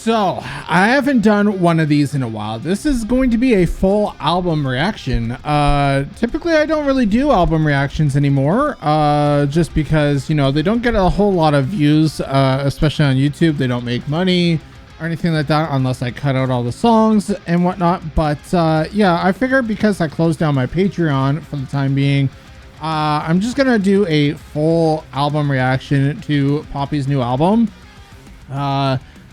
So I haven't done one of these in a while. This is going to be a full album reaction. Typically I don't really do album reactions anymore, just because, you know, they don't get a whole lot of views, especially on YouTube. They don't make money or anything like that unless I cut out all the songs and whatnot. But yeah, I figured because I closed down my Patreon for the time being, I'm just gonna do a full album reaction to Poppy's new album.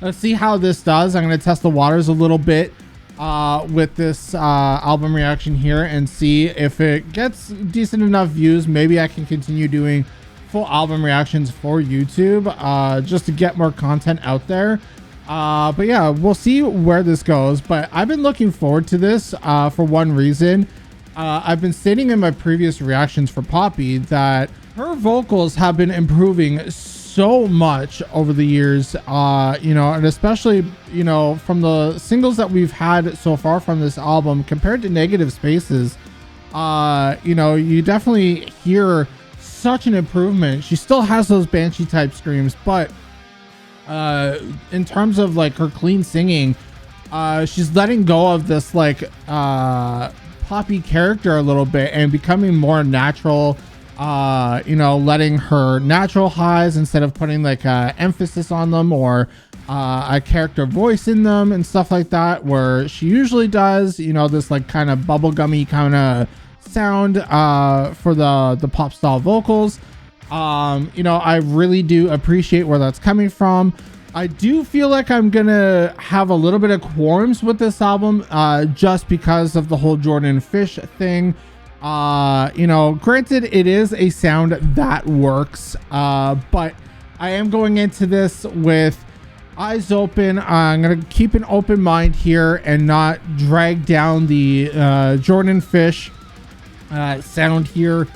Let's see how this does. I'm going to test the waters a little bit with this album reaction here and see if it gets decent enough views. Maybe I can continue doing full album reactions for YouTube just to get more content out there. But yeah, we'll see where this goes. But I've been looking forward to this for one reason. I've been stating in my previous reactions for Poppy that her vocals have been improving so much over the years, you know, and especially, you know, from the singles that we've had so far from this album compared to Negative Spaces, you know, you definitely hear such an improvement. She still has those banshee type screams, but in terms of like her clean singing, she's letting go of this like Poppy character a little bit and becoming more natural. You know, letting her natural highs instead of putting like emphasis on them or a character voice in them and stuff like that, where she usually does, you know, this like kind of bubblegummy kind of sound for the pop style vocals. You know, I really do appreciate where that's coming from. I do feel like I'm gonna have a little bit of qualms with this album just because of the whole Jordan Fish thing. You know, granted, it is a sound that works, but I am going into this with eyes open. I'm gonna keep an open mind here and not drag down the Jordan Fish sound here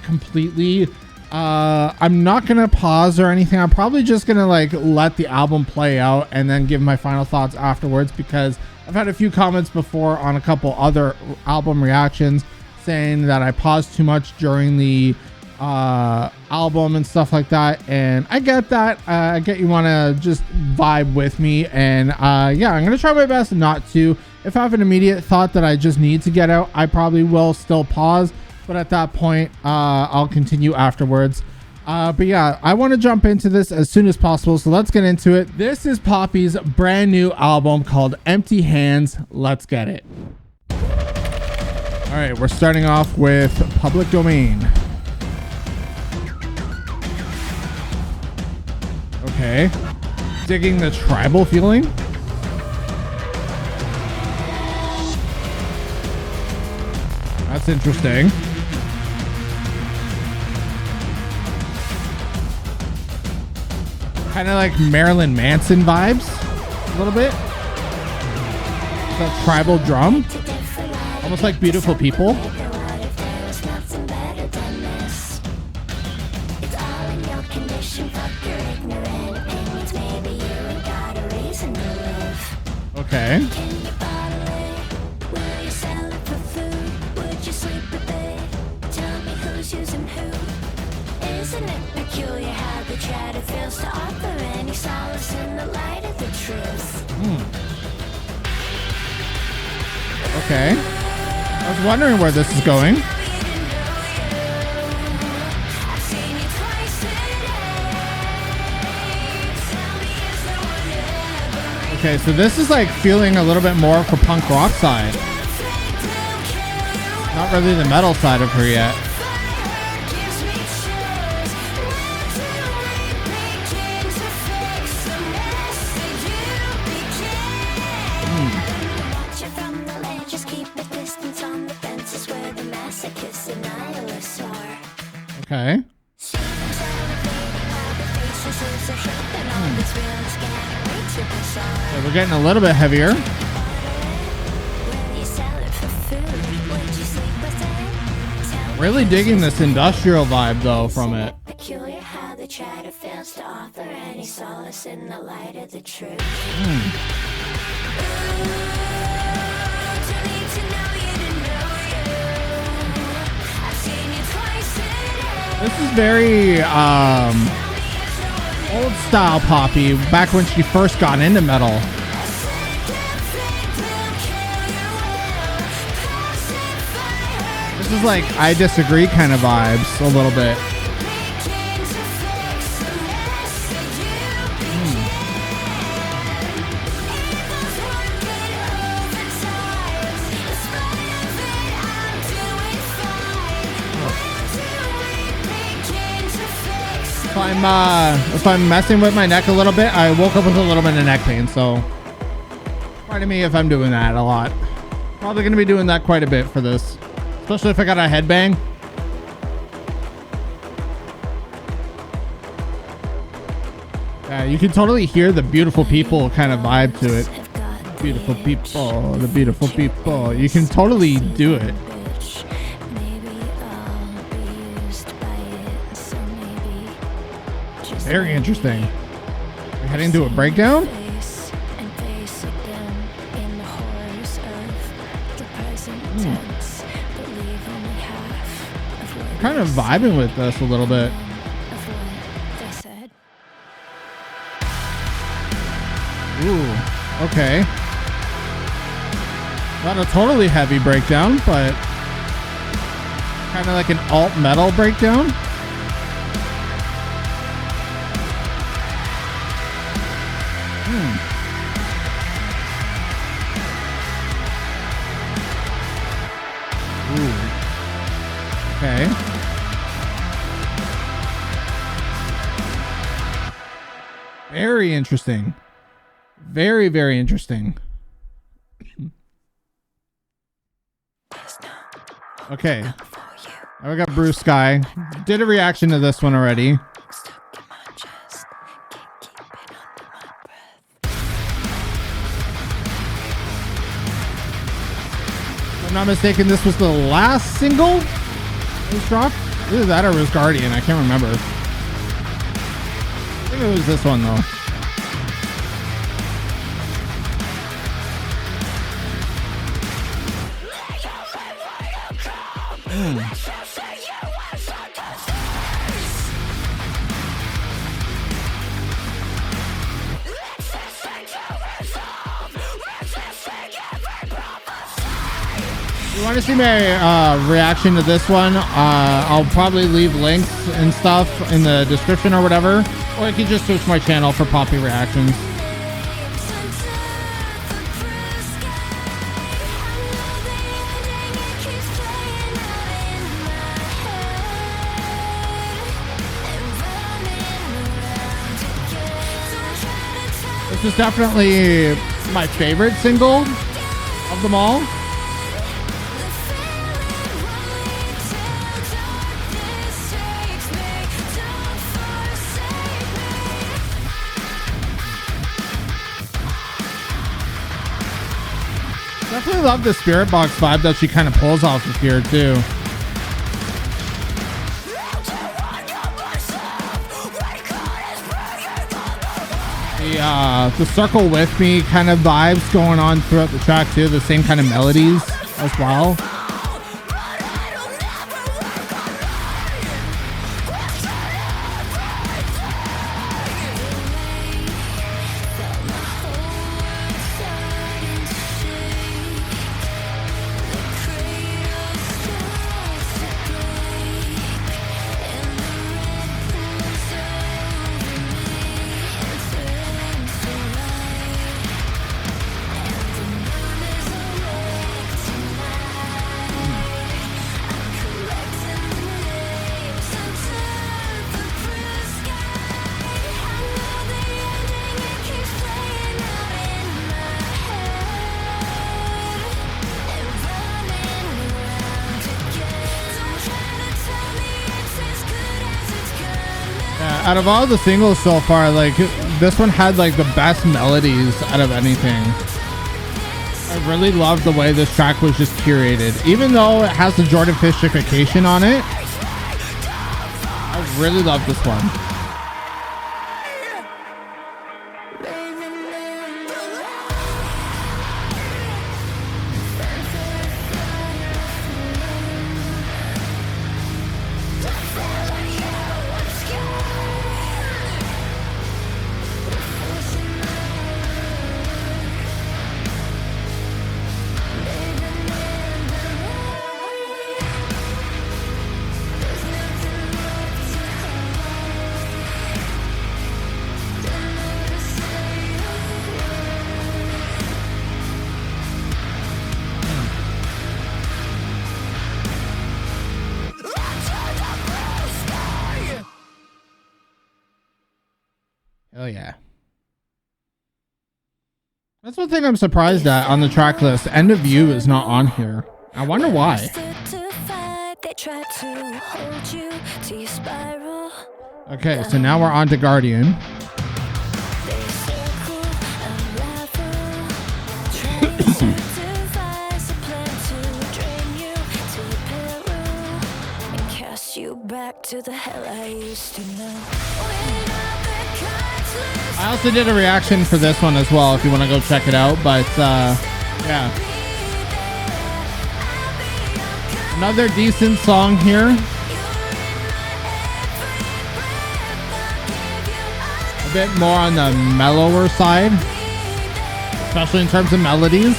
completely. I'm not gonna pause or anything. I'm probably just gonna like let the album play out and then give my final thoughts afterwards, because I've had a few comments before on a couple other album reactions saying that I paused too much during the album and stuff like that, and I get that. I get you want to just vibe with me, and yeah, I'm gonna try my best not to. If I have an immediate thought that I just need to get out, I probably will still pause, but at that point I'll continue afterwards. But yeah, I want to jump into this as soon as possible, so let's get into it. This is Poppy's brand new album called Empty Hands. Let's get it. All right, we're starting off with Public Domain. Okay. Digging the tribal feeling. That's interesting. Kind of like Marilyn Manson vibes, a little bit. That tribal drum. Almost like Beautiful People. Okay. Isn't it peculiar how the chatter fails to offer any solace in the light of the truth? Okay. I was wondering where this is going. Okay, so this is like feeling a little bit more for punk rock side. Not really the metal side of her yet. Okay. So we're getting a little bit heavier. Really digging this industrial vibe though from it. Peculiar how the chatter fails to offer any solace in the light of the truth. This is very Old style Poppy, back when she first got into metal. This is like I Disagree kind of vibes a little bit. If I'm messing with my neck a little bit, I woke up with a little bit of neck pain, so pardon me if I'm doing that a lot. Probably gonna be doing that quite a bit for this, especially if I got a headbang. Yeah, you can totally hear the beautiful people kind of vibe to it. Beautiful people, the beautiful people. You can totally do it. Very interesting. We're heading to a breakdown? Kind of vibing with this a little bit. Ooh, okay. Not a totally heavy breakdown, but kind of like an alt metal breakdown. Okay. Very interesting. Very, very interesting. Okay. I got Bruised Sky. Did a reaction to this one already. If I'm not mistaken, this was the last single it was dropped. Either that or it was Guardian. I can't remember. I think it was this one though. You want to see my reaction to this one? I'll probably leave links and stuff in the description or whatever, or you can just search my channel for Poppy reactions. This is definitely my favorite single of them all. Definitely love the spirit box vibe that she kind of pulls off of here too. The circle with me kind of vibes going on throughout the track too. The same kind of melodies as well. Out of all the singles so far, like this one had like the best melodies out of anything. I really love the way this track was just curated. Even though it has the Jordan Fishification on it, I really love this one. yeah. That's one thing I'm surprised at on the track list. End of You is not on here. I wonder why. Okay, so now we're on to Guardian. I also did a reaction for this one as well if you want to go check it out, but yeah. Another decent song here. A bit more on the mellower side, especially in terms of melodies.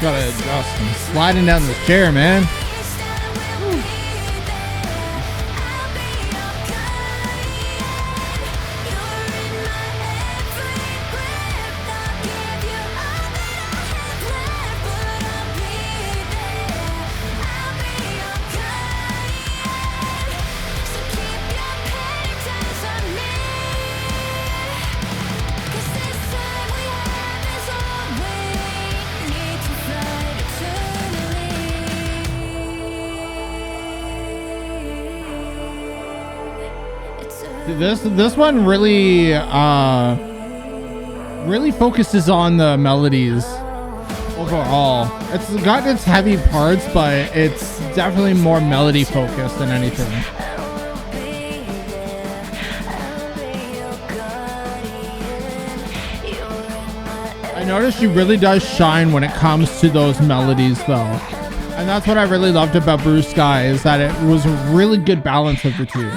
Gotta adjust. I'm sliding down the chair, man. This one really really focuses on the melodies overall. It's got its heavy parts, but it's definitely more melody focused than anything. I noticed she really does shine when it comes to those melodies though. And that's what I really loved about Bruised Sky, is that it was a really good balance of the two.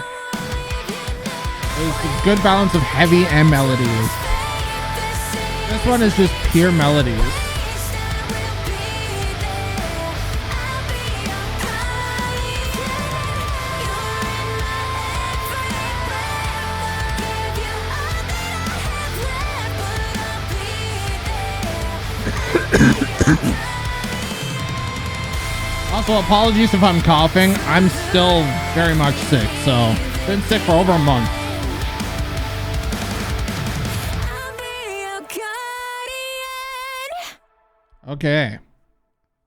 It was a good balance of heavy and melodies. This one is just pure melodies. Also, apologies if I'm coughing. I'm still very much sick, so been sick for over a month. Okay.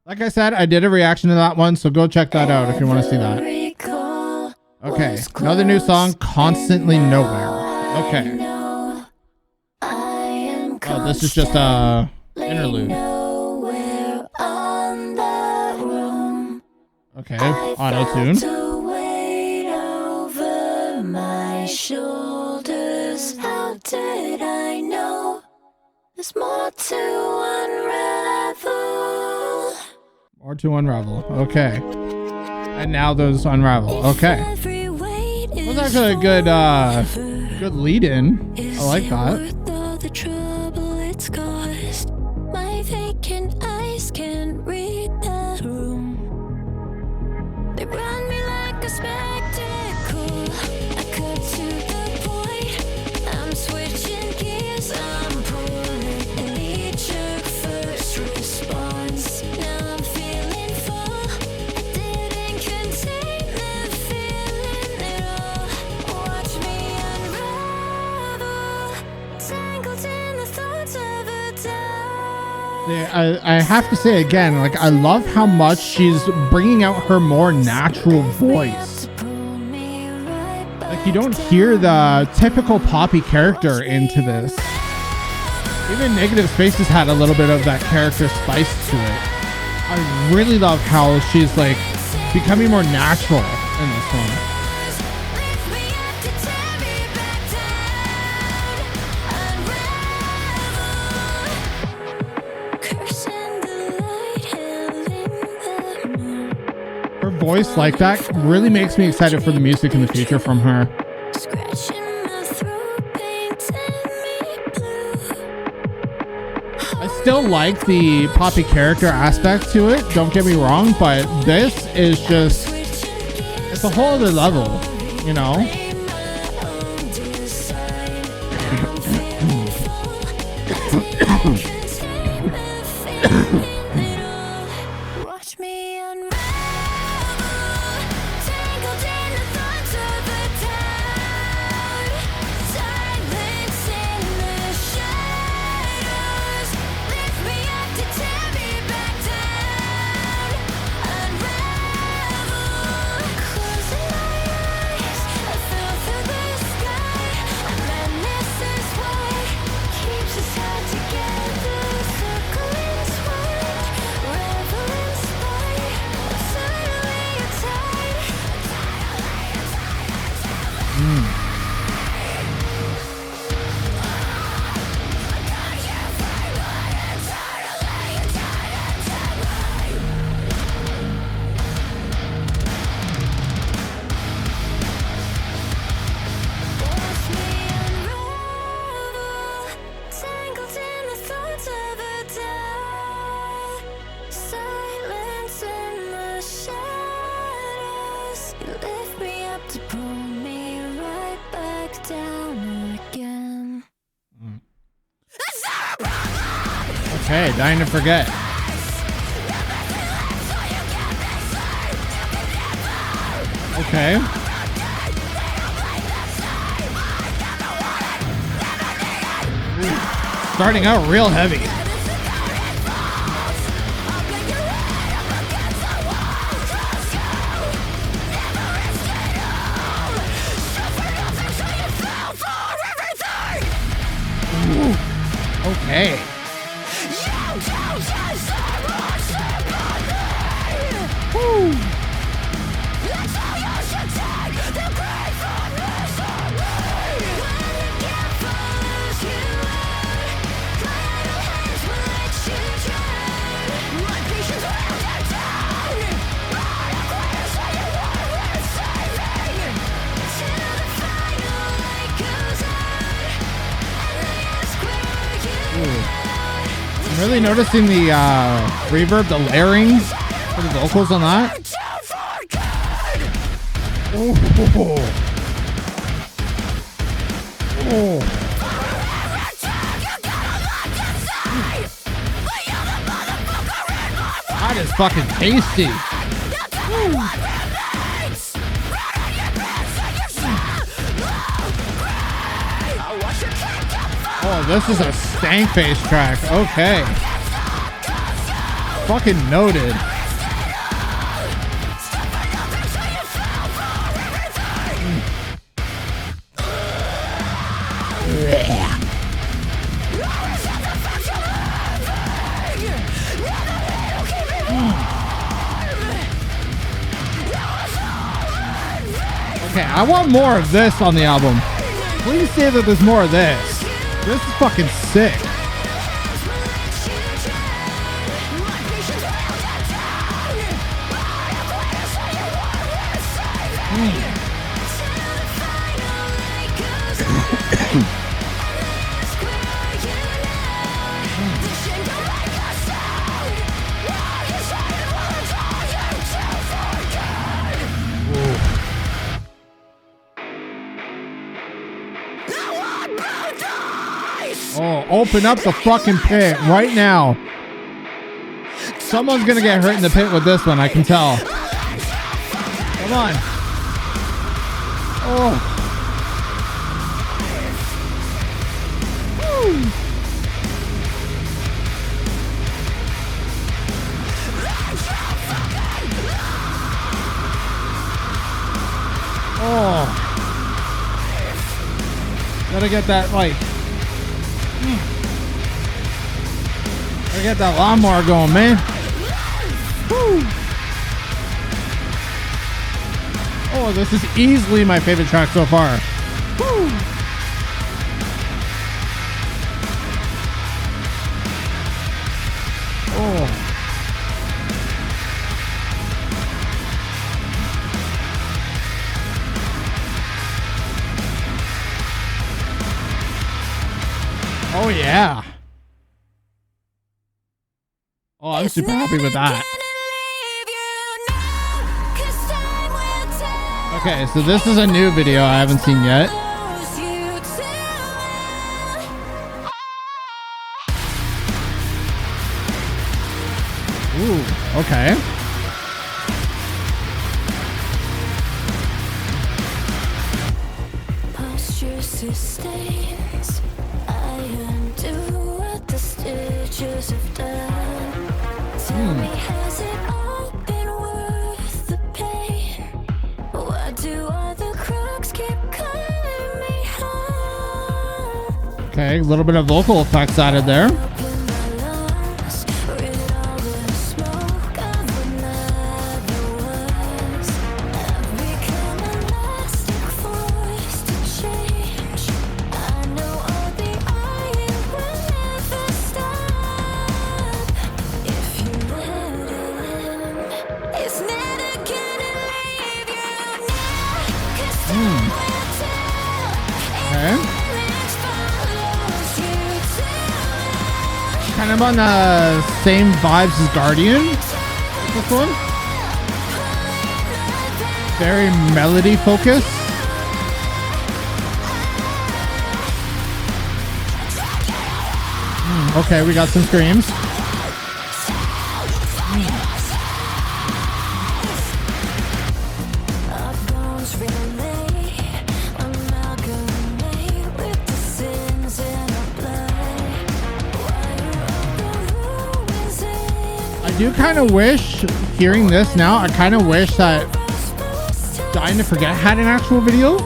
Like I said, I did a reaction to that one, so go check that out if you want to see that. Okay, another new song, Constantly Nowhere. Okay. Oh, this is just a interlude. Okay, auto-tune. There's more to unravel. More to unravel. Okay. And now those unravel. Okay. Was actually a good good lead in. I like that. My vacant eyes can read the room. They run me like a spectacle. I cut to the point. I'm switching gears. I'm pulling an knee-jerk first response. Now I'm feeling full. I didn't contain the feeling at all. Watch me unravel, tangled in the thoughts of a doubt. I have to say again, like, I love how much she's bringing out her more natural voice. Like, you don't hear the typical poppy character into this. Even Negative Spaces had a little bit of that character spice to it. I really love how she's like becoming more natural in this one. Cursing the voice like that really makes me excited for the music in the future from her. Scratching my throat, painting me blue. I still like the poppy character aspect to it, don't get me wrong, but this is just, it's a whole other level, you know? Watch me unravel, tangled in the thorns of the town. Silence in the shadows, lift me up to tear me back down. Unravel, closing my eyes, I fell through the sky. Madness is what keeps us all together. Circle and swirl, revel in spite. Suddenly you're tired. Watch me unravel, tangled in the thorns of a doubt. Silence in the shadows. You lift me up to pull me right back down again. Okay, dying to forget. Okay. Starting out real heavy. Ooh, okay. Woo. I'm really noticing the reverb, the layering for the vocals on that. Oh. Oh. That is fucking tasty. Oh, this is a stank face track. Okay. Fucking noted. Okay, I want more of this on the album. Please say that there's more of this. This is fucking sick. Oh, open up the fucking pit right now. Someone's gonna get hurt in the pit with this one, I can tell. Come on. Oh. Woo. Oh. Gotta get that, like, gotta get that lawnmower going, man. Woo. Oh, this is easily my favorite track so far. Woo. Oh. Yeah. Oh, I'm super happy with that. Okay, so this is a new video I haven't seen yet. Ooh, okay. Posture sustains. I undo what the stitches have done. Tell me, has it all been worth the pain? Why do all the crooks keep calling me home? Okay, a little bit of vocal effects added there. Open my lungs, rid all the smoke of what never was. I've become an elastic force to change. I know all the iron will never stop. If you let it in, it's never gonna leave you now. 'Cause time will tell. Okay. Silence follows you too. Kind of on the same vibes as Guardian. This one. Very melody focused. Okay, we got some screams. Our bones relay, amalgamate with the sins in our blood. While ruins in I do kind of wish, hearing this now, I kind of wish that Dying to Forget had an actual video.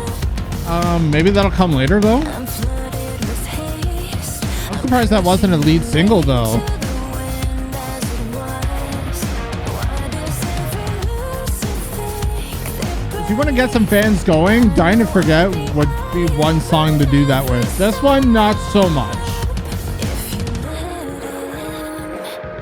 Maybe that'll come later though. I'm flooded with haste. I'm surprised that wasn't a lead single though. The wind as it was. Why does every loser think they're If you want to get some fans going, Dying to Forget would be one song to do that with. This one, not so much. if you let it in?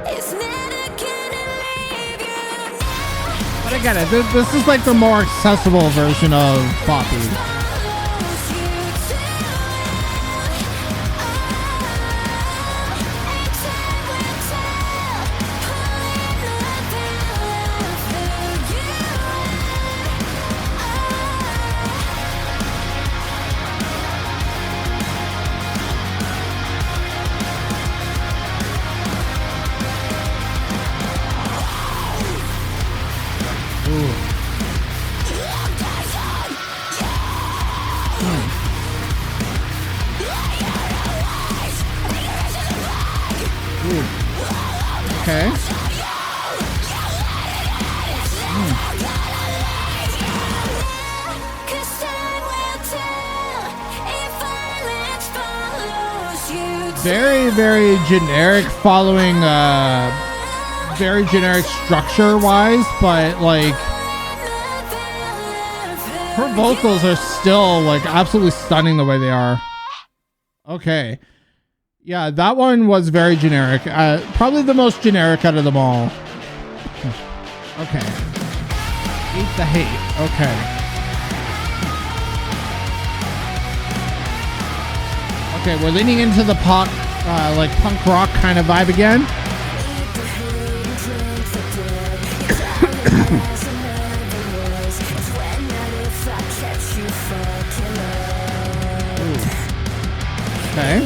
It's never gonna leave you now. But I get it. This is like the more accessible version of Poppy. Follows you too. Time will tell. Pulling the Okay. Cause time will tell if violence follows you too. Very, very generic following, very generic structure wise, but like her vocals are still like absolutely stunning the way they are. Okay. Yeah, that one was very generic. Probably the most generic out of them all. Okay. Hate the hate. Okay. Okay, we're leaning into the pop, like punk rock kind of vibe again. Okay.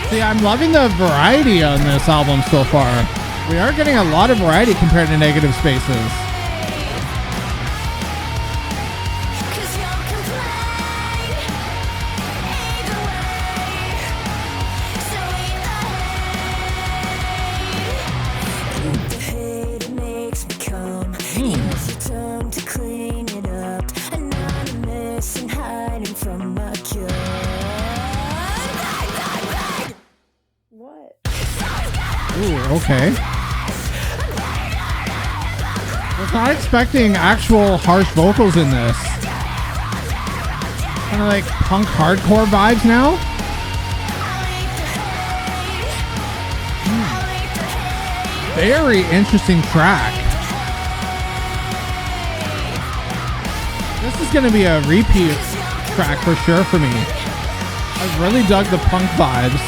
See, I'm loving the variety on this album so far. We are getting a lot of variety compared to Negative Spaces. Cause you'll complain either way. So if the hate makes me come, use your tongue to clean it up. Anonymous and hiding from my cure. What? Ooh, okay. Was not expecting actual harsh vocals in this. Kind of like punk hardcore vibes now. Very interesting track. This is going to be a repeat track for sure for me. I really dug the punk vibes.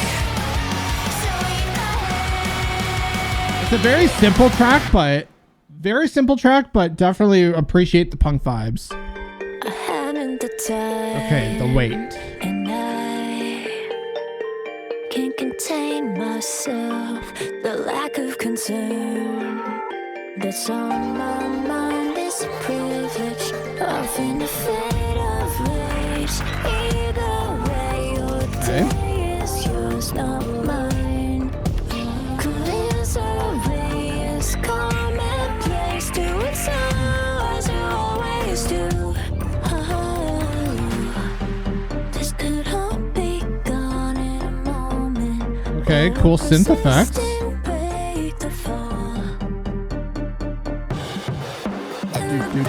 It's a very simple track, but definitely appreciate the punk vibes. Okay, the weight. And I can't contain myself, the lack of concern that's on my mind is a privilege, often a fate of rage. Either way, your day is yours, not mine. Misery is commonplace to its ours, you always do. This could all be gone in a moment. Okay, cool synth effects.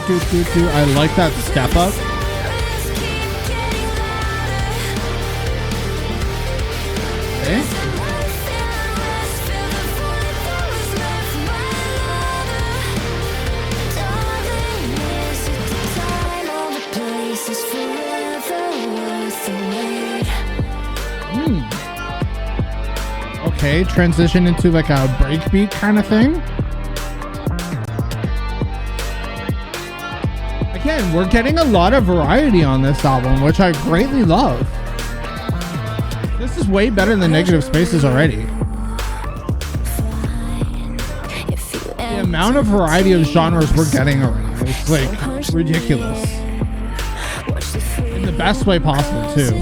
I like that step up. Okay. Okay, transition into like a breakbeat kind of thing. Again, we're getting a lot of variety on this album, which I greatly love. This is way better than Negative Spaces already. The amount of variety of genres we're getting already is like ridiculous. In the best way possible too.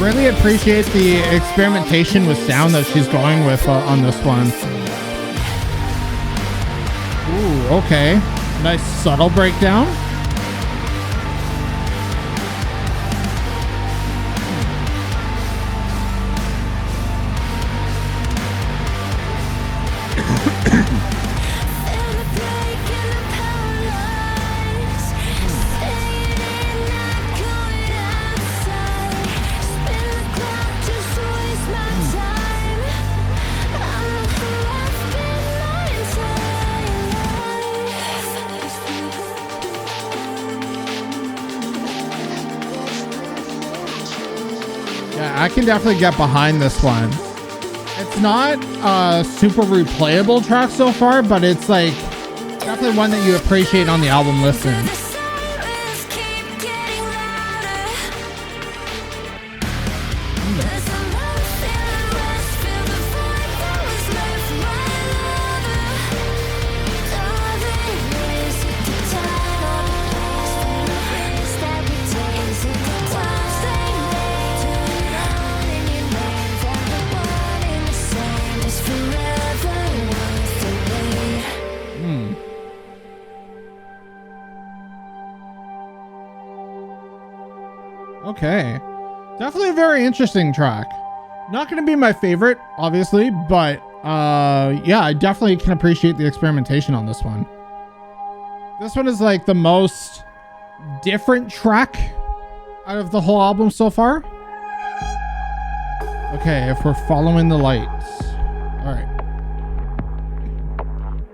Really appreciate the experimentation with sound that she's going with on this one. Ooh, okay. Nice subtle breakdown. I can definitely get behind this one. It's not a super replayable track so far, but it's like definitely one that you appreciate on the album listen. Okay. Definitely a very interesting track. Not going to be my favorite, obviously, but yeah, I definitely can appreciate the experimentation on this one. This one is like the most different track out of the whole album so far. Okay, if we're following the lights. All right.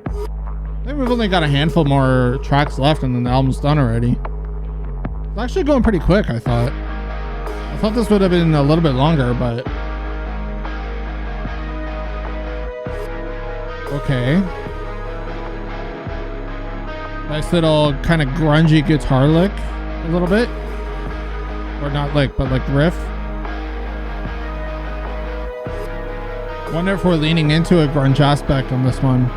I think we've only got a handful more tracks left and then the album's done already. It's actually going pretty quick, I thought. I thought this would have been a little bit longer, but... Okay. Nice little kind of grungy guitar lick, a little bit. Or not lick, but like riff. Wonder if we're leaning into a grunge aspect on this one.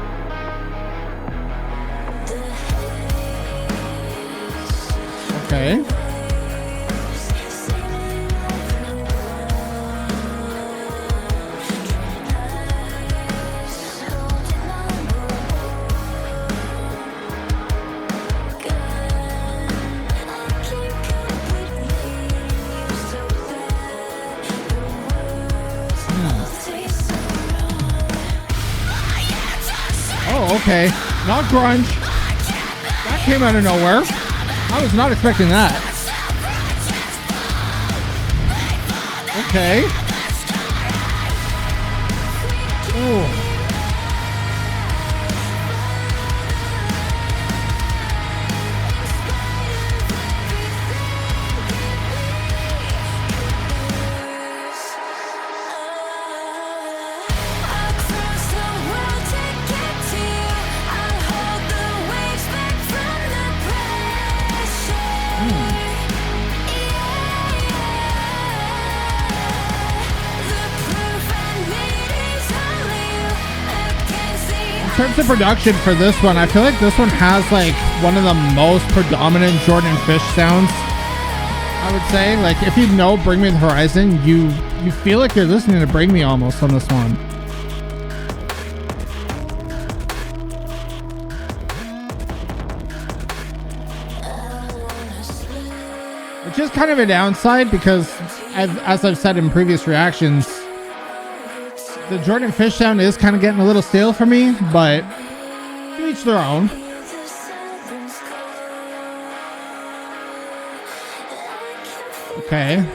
Okay. okay. Not grunge. That came out of nowhere. I was not expecting that. Okay. Ooh. In terms of production for this one, I feel like this one has like one of the most predominant Jordan Fish sounds. I would say, like, if you know Bring Me the Horizon, you feel like you're listening to Bring Me almost on this one. Which is kind of a downside because, as I've said in previous reactions, the Jordan Fish sound is kind of getting a little stale for me, but to each their own. Okay.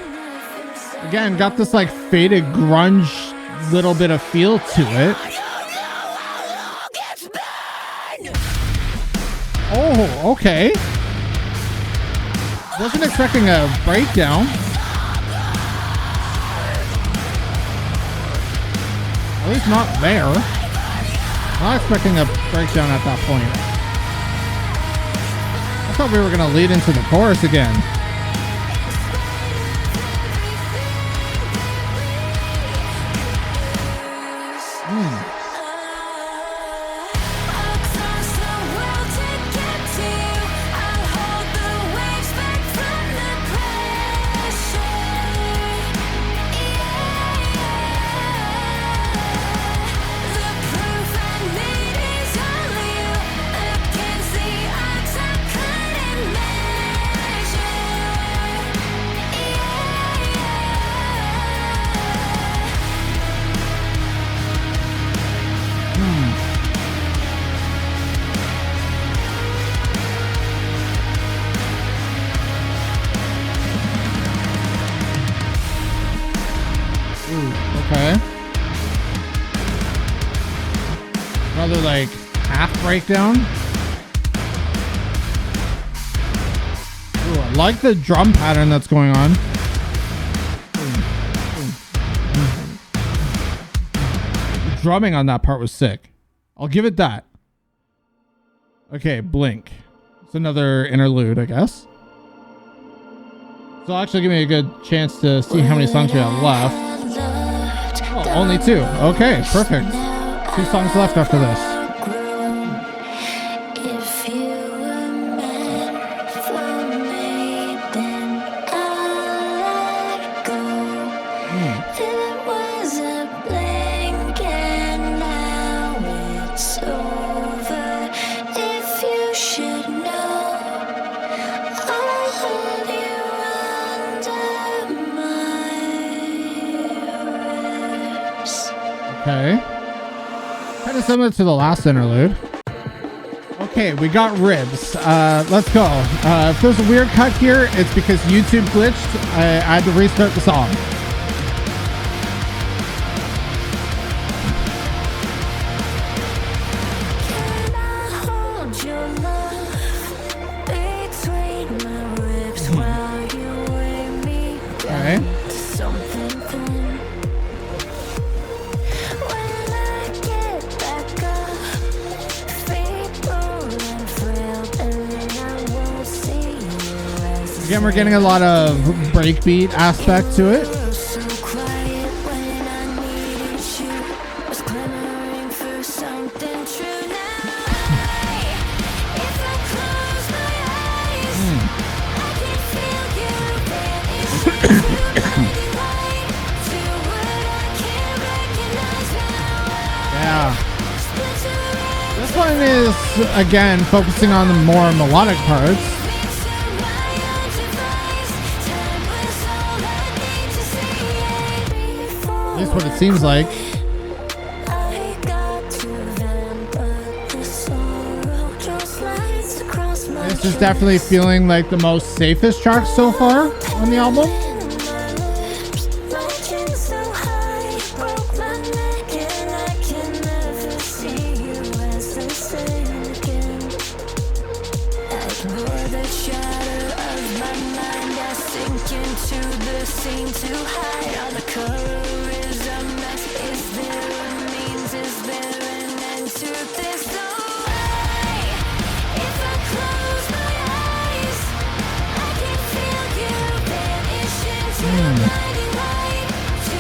Again, got this like faded grunge little bit of feel to it. Oh, okay. Wasn't expecting a breakdown. At least not there. Not expecting a breakdown at that point. I thought we were going to lead into the chorus again. Okay. Another like half breakdown. Ooh, I like the drum pattern that's going on. The drumming on that part was sick. I'll give it that. Okay, Blink. It's another interlude, I guess. So it'll actually give me a good chance to see how many songs we have left. Oh, only 2. Okay, perfect. 2 songs left after this. Okay. Kind of similar to the last interlude. Okay, we got ribs. Let's go. If there's a weird cut here, it's because YouTube glitched. I had to restart the song. Okay. Again, we're getting a lot of breakbeat aspect to it. Yeah. This one is, again, focusing on the more melodic parts. At least what it seems like. is definitely feeling like the most safest track so far on the album.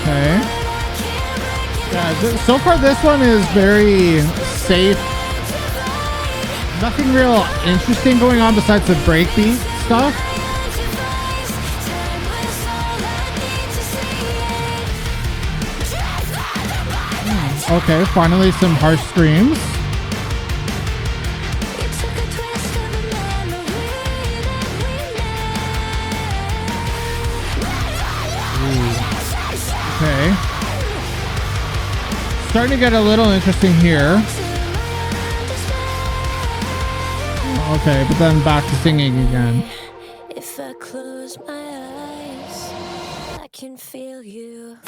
Okay. Yeah, so far this one is very safe. Nothing real interesting going on besides the breakbeat stuff. Okay, finally some harsh screams. Okay. Starting to get a little interesting here. Okay, but then back to singing again. If I close my eyes, I can feel you.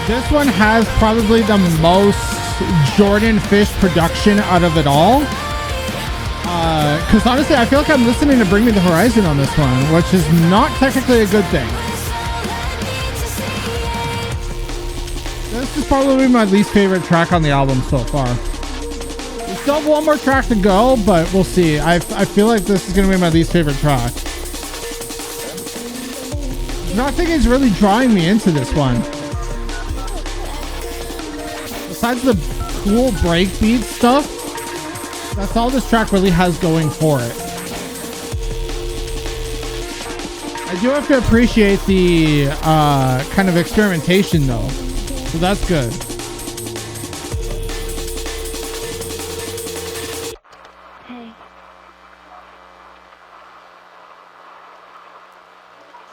This one has probably the most Jordan Fish production out of it all. Because honestly, I feel like I'm listening to Bring Me the Horizon on this one, which is not technically a good thing. This is probably my least favorite track on the album so far. We still have one more track to go, but we'll see. I feel like this is going to be my least favorite track. Nothing is really drawing me into this one. Besides the cool breakbeat stuff, that's all this track really has going for it. I do have to appreciate the kind of experimentation though. So that's good.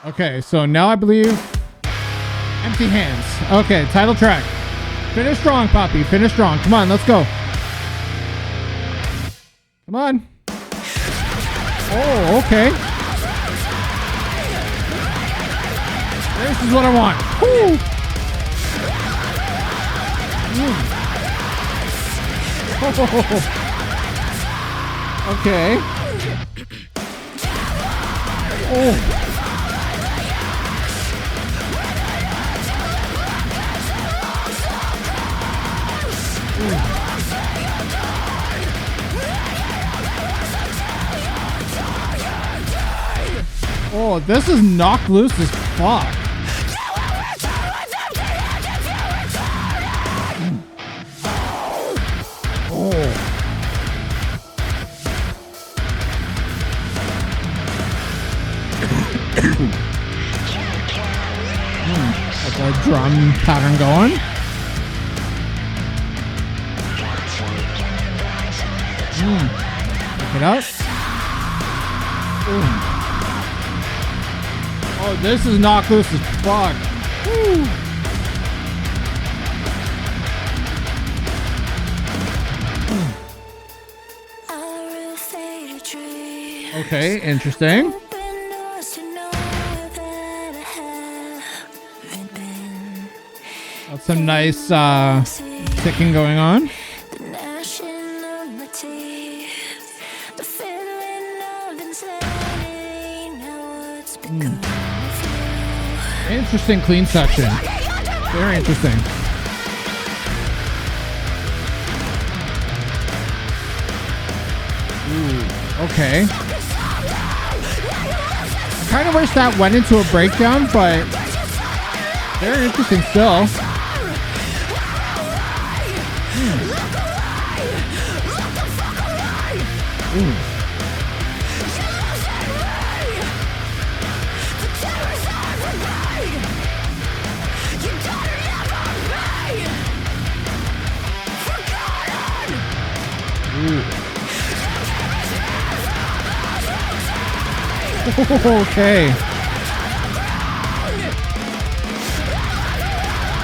Okay, so now I believe Empty Hands. Okay, title track. Finish strong, Poppy. Finish strong. Come on, let's go. Come on. Oh, okay. This is what I want. Woo. Oh. Okay. Oh. Oh, this is knocked loose as fuck. Oh. Got the drum pattern going. Pick it up. Ooh. Oh, this is knocked loose as fuck. Woo. Okay, interesting. Got some nice ticking going on. Interesting clean section. Very interesting. Ooh, okay. I kind of wish that went into a breakdown, but very interesting still. Ooh. Okay.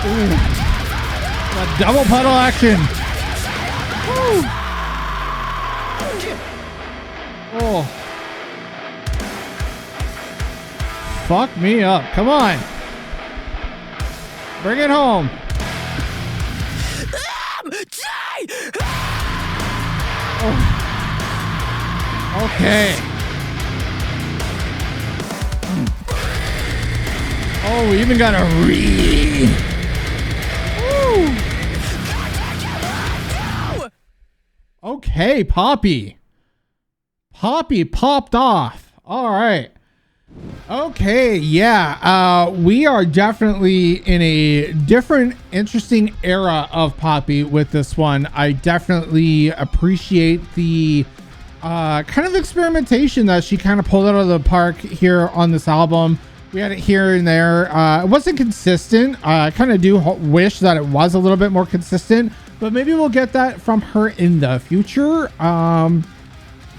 Ooh. A double pedal action. Woo. Oh. Fuck me up. Come on. Bring it home. Oh. Okay. Oh, we even got a re. Woo. Okay, Poppy. Poppy popped off. All right. Okay, yeah. We are definitely in a different, interesting era of Poppy with this one. I definitely appreciate the kind of experimentation that she kind of pulled out of the park here on this album. We had it here and there. It wasn't consistent. I kind of do wish that it was a little bit more consistent, but maybe we'll get that from her in the future.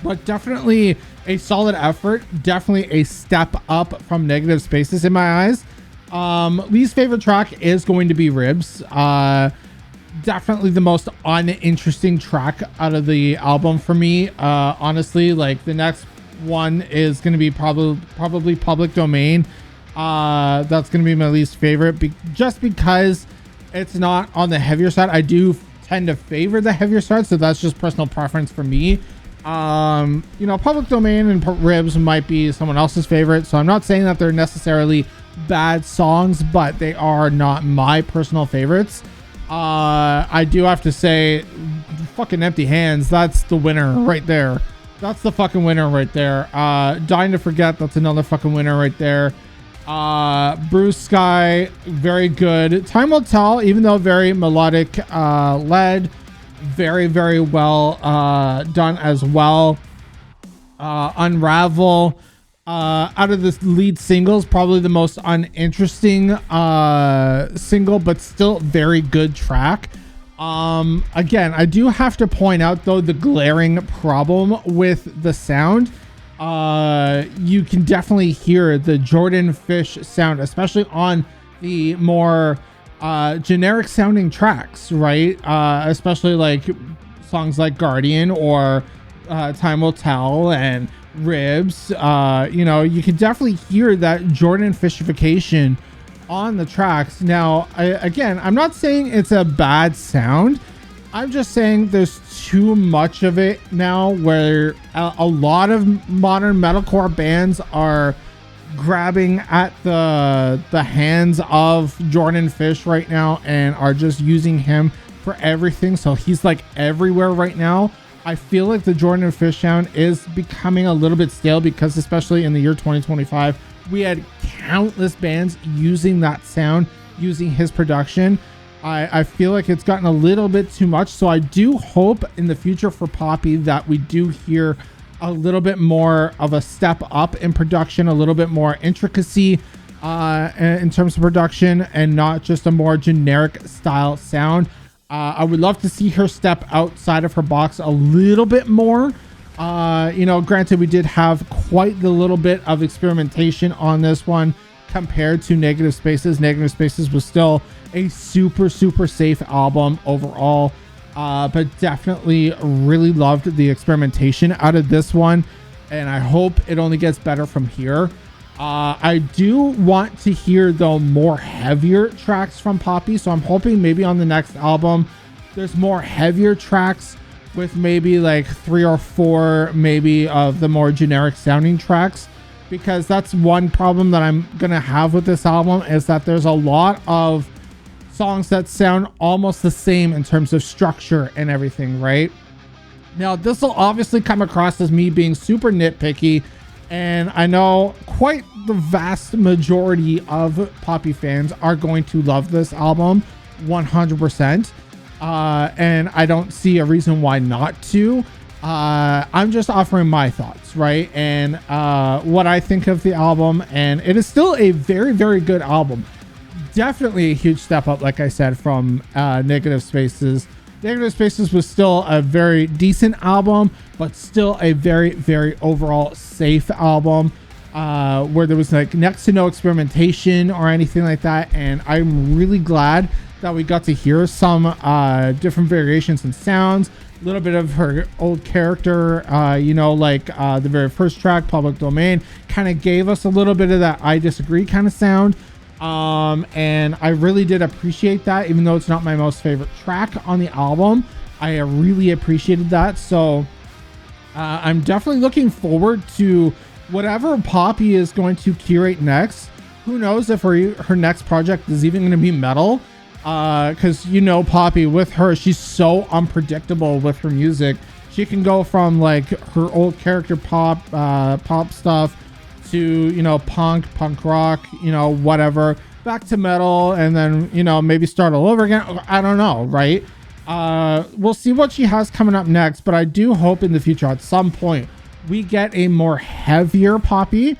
But definitely a solid effort. Definitely a step up from Negative Spaces in my eyes. Least favorite track is going to be Ribs. Definitely the most uninteresting track out of the album for me. Honestly, like the next one is going to be probably Public Domain. That's going to be my least favorite just because it's not on the heavier side. I do tend to favor the heavier side, so that's just personal preference for me. You know, Public Domain and Ribs might be someone else's favorite, so I'm not saying that they're necessarily bad songs, but they are not my personal favorites. I do have to say, fucking Empty Hands, that's the winner right there. That's the fucking winner right there. Dying to Forget, that's another fucking winner right there. Bruised Sky, very good. Time Will Tell, even though very melodic led, very, very well done as well. Unravel, out of the lead singles, probably the most uninteresting single, but still very good track. Again, I do have to point out though the glaring problem with the sound. You can definitely hear the Jordan Fish sound, especially on the more generic sounding tracks, right? Especially like songs like Guardian or Time Will Tell and Ribs. You know, you can definitely hear that Jordan Fishification on the tracks. Now, again, I'm not saying it's a bad sound. I'm just saying there's too much of it now, where a lot of modern metalcore bands are grabbing at the hands of Jordan Fish right now and are just using him for everything. So he's like everywhere right now. I feel like the Jordan Fish sound is becoming a little bit stale, because especially in the year 2025, we had countless bands using that sound, using his production. I feel like it's gotten a little bit too much. So I do hope in the future for Poppy that we do hear a little bit more of a step up in production, a little bit more intricacy in terms of production, and not just a more generic style sound. I would love to see her step outside of her box a little bit more. You know, granted, we did have quite the little bit of experimentation on this one compared to Negative Spaces. Negative Spaces was still a super safe album overall, but definitely really loved the experimentation out of this one, and I hope it only gets better from here. I do want to hear though more heavier tracks from Poppy, so I'm hoping maybe on the next album there's more heavier tracks with maybe like 3 or 4 maybe of the more generic sounding tracks, because that's one problem that I'm gonna have with this album, is that there's a lot of songs that sound almost the same in terms of structure and everything, right? Now, this will obviously come across as me being super nitpicky, and I know quite the vast majority of Poppy fans are going to love this album 100%, and I don't see a reason why not to. I'm just offering my thoughts, right? And what I think of the album, and it is still a very good album. Definitely a huge step up, like I said, from Negative Spaces. Negative Spaces was still a very decent album, but still a very overall safe album, where there was like next to no experimentation or anything like that. And I'm really glad that we got to hear some different variations in sounds, little bit of her old character, like the very first track, Public Domain, kind of gave us a little bit of that I Disagree kind of sound. And I really did appreciate that, even though it's not my most favorite track on the album. I really appreciated that. So I'm definitely looking forward to whatever Poppy is going to curate next. Who knows if her next project is even going to be metal? Because Poppy, with her, she's so unpredictable with her music. She can go from like her old character pop stuff to punk rock, whatever, back to metal, and then maybe start all over again. I don't know, right? We'll see what she has coming up next, but I do hope in the future at some point we get a more heavier Poppy,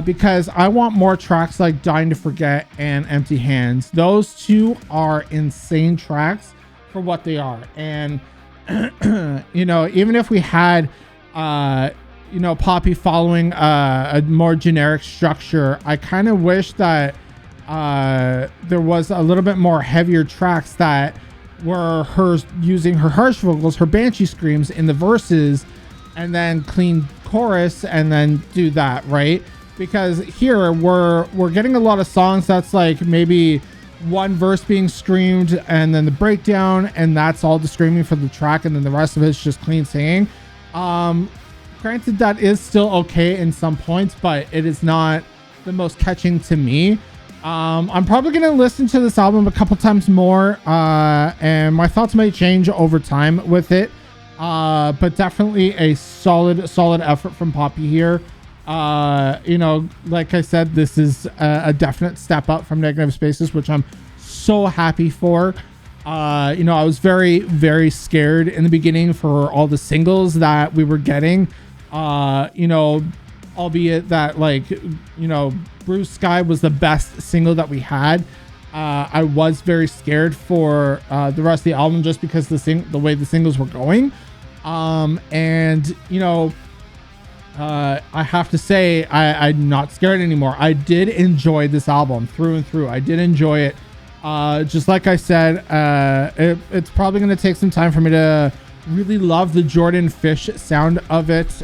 because I want more tracks like Dying to Forget and Empty Hands. Those two are insane tracks for what they are. And even if we had Poppy following a more generic structure, I kind of wish that there was a little bit more heavier tracks that were her using her harsh vocals, her banshee screams in the verses, and then clean chorus, and then do that, right? Because here we're getting a lot of songs that's like maybe one verse being screamed and then the breakdown, and that's all the screaming for the track, and then the rest of it's just clean singing. Granted, that is still okay in some points, but it is not the most catching to me. I'm probably going to listen to this album a couple times more, and my thoughts may change over time with it. But definitely a solid effort from Poppy here. Like I said, this is a definite step up from Negative Spaces, which I'm so happy for. I was very, very scared in the beginning for all the singles that we were getting. Albeit that Bruised Sky was the best single that we had. I was very scared for the rest of the album just because the way the singles were going. I have to say I'm not scared anymore. I did enjoy this album through and through. I did enjoy it. Just like I said, it's probably going to take some time for me to really love the Jordan Fish sound of it.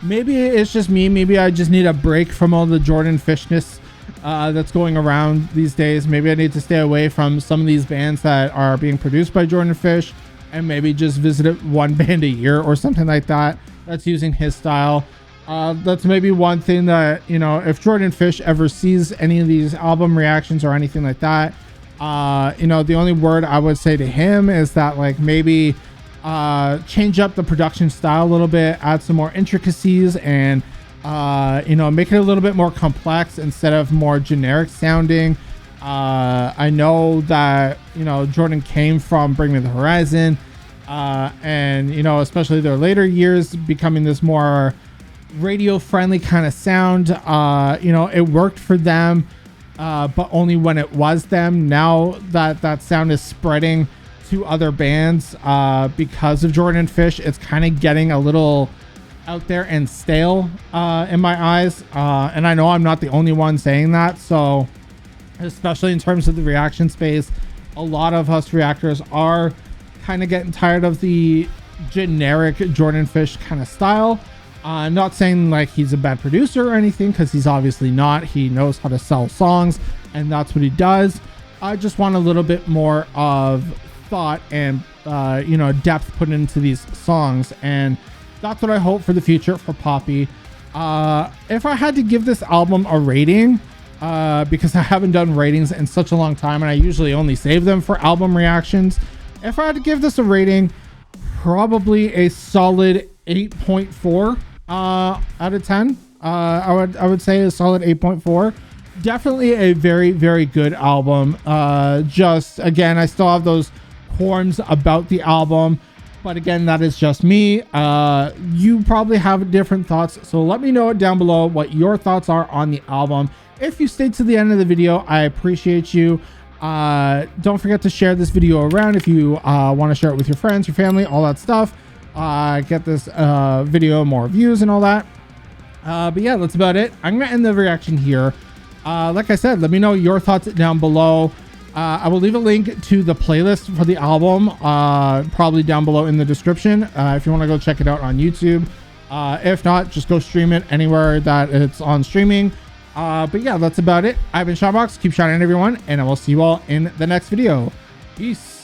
Maybe it's just me. Maybe I just need a break from all the Jordan Fishness that's going around these days. Maybe I need to stay away from some of these bands that are being produced by Jordan Fish, and maybe just visit one band a year or something like that that's using his style. That's maybe one thing that, if Jordan Fish ever sees any of these album reactions or anything like that, the only word I would say to him is that maybe change up the production style a little bit, add some more intricacies, and make it a little bit more complex instead of more generic sounding. I know that Jordan came from Bring Me the Horizon, and especially their later years becoming this more radio friendly kind of sound. It worked for them, but only when it was them. Now that sound is spreading to other bands because of Jordan Fish, it's kind of getting a little out there and stale in my eyes, and I know I'm not the only one saying that. So especially in terms of the reaction space, a lot of us reactors are kind of getting tired of the generic Jordan Fish kind of style. Not saying he's a bad producer or anything, because he's obviously not. He knows how to sell songs, and that's what he does. I just want a little bit more of thought and depth put into these songs, and that's what I hope for the future for Poppy. If I had to give this album a rating, because I haven't done ratings in such a long time, and I usually only save them for album reactions, if I had to give this a rating, probably a solid 8.4 out of 10. I would say a solid 8.4. Definitely a very, very good album. Just again, I still have those qualms about the album, but again, that is just me. You probably have different thoughts, so let me know down below what your thoughts are on the album. If you stayed to the end of the video, I appreciate you. Don't forget to share this video around if you want to share it with your friends, your family, all that stuff. Get this video more views and all that. But yeah, that's about it. I'm gonna end the reaction here. Like I said, let me know your thoughts down below. I will leave a link to the playlist for the album, probably down below in the description, if you want to go check it out on YouTube. If not, just go stream it anywhere that it's on streaming. But yeah, that's about it. I've been Shotbox. Keep shining, everyone, and I will see you all in the next video. Peace.